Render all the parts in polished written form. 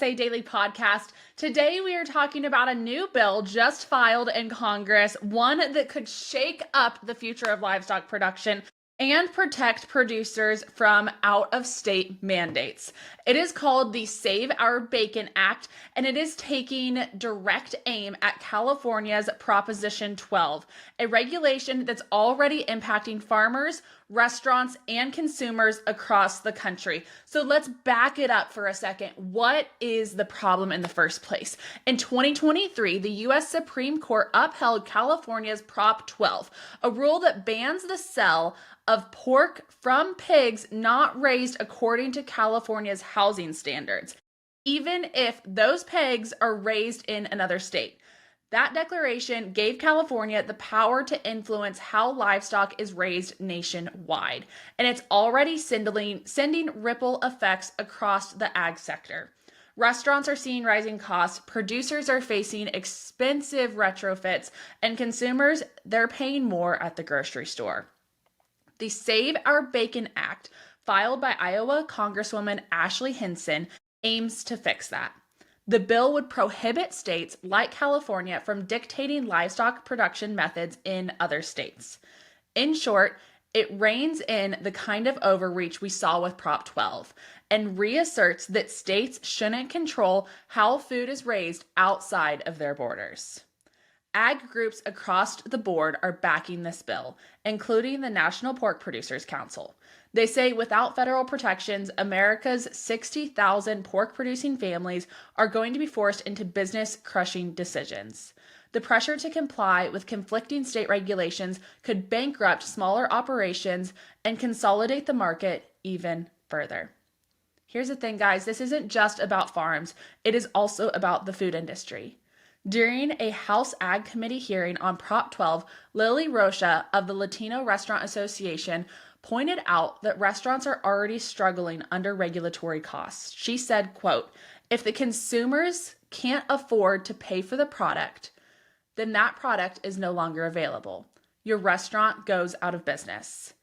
Say Daily podcast. Today we are talking about a new bill just filed in Congress, one that could shake up the future of livestock production and protect producers from out-of-state mandates. It is called the Save Our Bacon Act, and it is taking direct aim at California's Proposition 12, a regulation that's already impacting farmers, restaurants, and consumers across the country. So let's back it up for a second. What is the problem in the first place? In 2023, the U.S. Supreme Court upheld California's Prop 12, a rule that bans the sale of pork from pigs not raised according to California's housing standards, even if those pigs are raised in another state. That declaration gave California the power to influence how livestock is raised nationwide, and it's already sending ripple effects across the ag sector. Restaurants are seeing rising costs, producers are facing expensive retrofits, and consumers, they're paying more at the grocery store. The Save Our Bacon Act, filed by Iowa Congresswoman Ashley Hinson, aims to fix that. The bill would prohibit states like California from dictating livestock production methods in other states. In short, it reins in the kind of overreach we saw with Prop 12 and reasserts that states shouldn't control how food is raised outside of their borders. Ag groups across the board are backing this bill, including the National Pork Producers Council. They say without federal protections, America's 60,000 pork-producing families are going to be forced into business-crushing decisions. The pressure to comply with conflicting state regulations could bankrupt smaller operations and consolidate the market even further. Here's the thing, guys. This isn't just about farms. It is also about the food industry. During a House Ag Committee hearing on Prop 12, Lily Rocha of the Latino Restaurant Association pointed out that restaurants are already struggling under regulatory costs. She said, quote, "If the consumers can't afford to pay for the product, then that product is no longer available. Your restaurant goes out of business."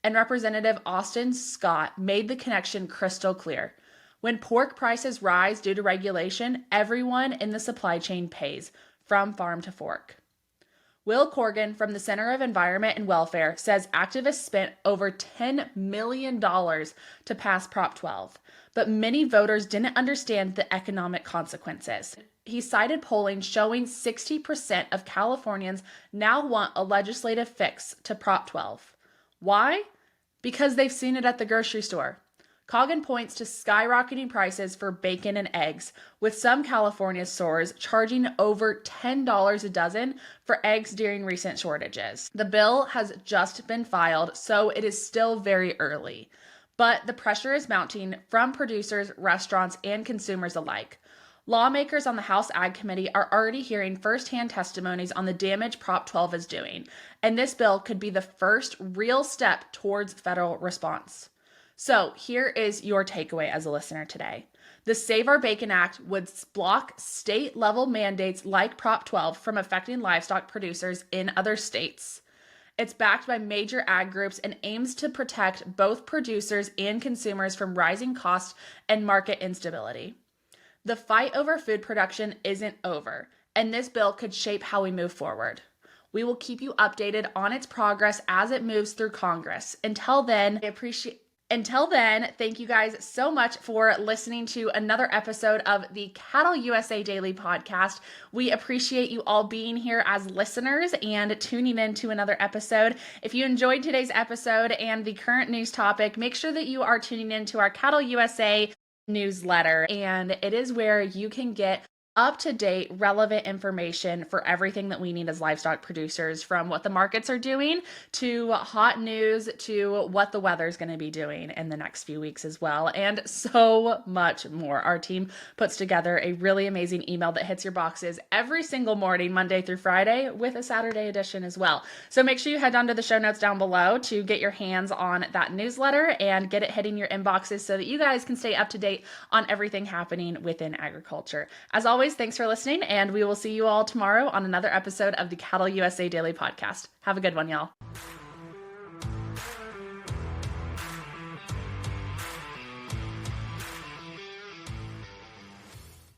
And Representative Austin Scott made the connection crystal clear. When pork prices rise due to regulation, everyone in the supply chain pays, from farm to fork. Will Corrigan from the Center of Environment and Welfare says activists spent over $10 million to pass Prop 12, but many voters didn't understand the economic consequences. He cited polling showing 60% of Californians now want a legislative fix to Prop 12. Why? Because they've seen it at the grocery store. Coggin points to skyrocketing prices for bacon and eggs, with some California stores charging over $10 a dozen for eggs during recent shortages. The bill has just been filed, so it is still very early. But the pressure is mounting from producers, restaurants, and consumers alike. Lawmakers on the House Ag Committee are already hearing firsthand testimonies on the damage Prop 12 is doing, and this bill could be the first real step towards federal response. So here is your takeaway as a listener today. The Save Our Bacon Act would block state-level mandates like Prop 12 from affecting livestock producers in other states. It's backed by major ag groups and aims to protect both producers and consumers from rising costs and market instability. The fight over food production isn't over, and this bill could shape how we move forward. We will keep you updated on its progress as it moves through Congress. Until then, thank you guys so much for listening to another episode of the Cattle USA Daily podcast. We appreciate you all being here as listeners and tuning in to another episode. If you enjoyed today's episode and the current news topic, make sure that you are tuning in to our Cattle USA newsletter, and it is where you can get up-to-date, relevant information for everything that we need as livestock producers, from what the markets are doing to hot news to what the weather is going to be doing in the next few weeks as well, and so much more. Our team puts together a really amazing email that hits your boxes every single morning, Monday through Friday, with a Saturday edition as well. So make sure you head down to the show notes down below to get your hands on that newsletter and get it hitting your inboxes so that you guys can stay up to date on everything happening within agriculture. As always, thanks for listening, and we will see you all tomorrow on another episode of the Cattle USA Daily podcast. Have a good one, y'all.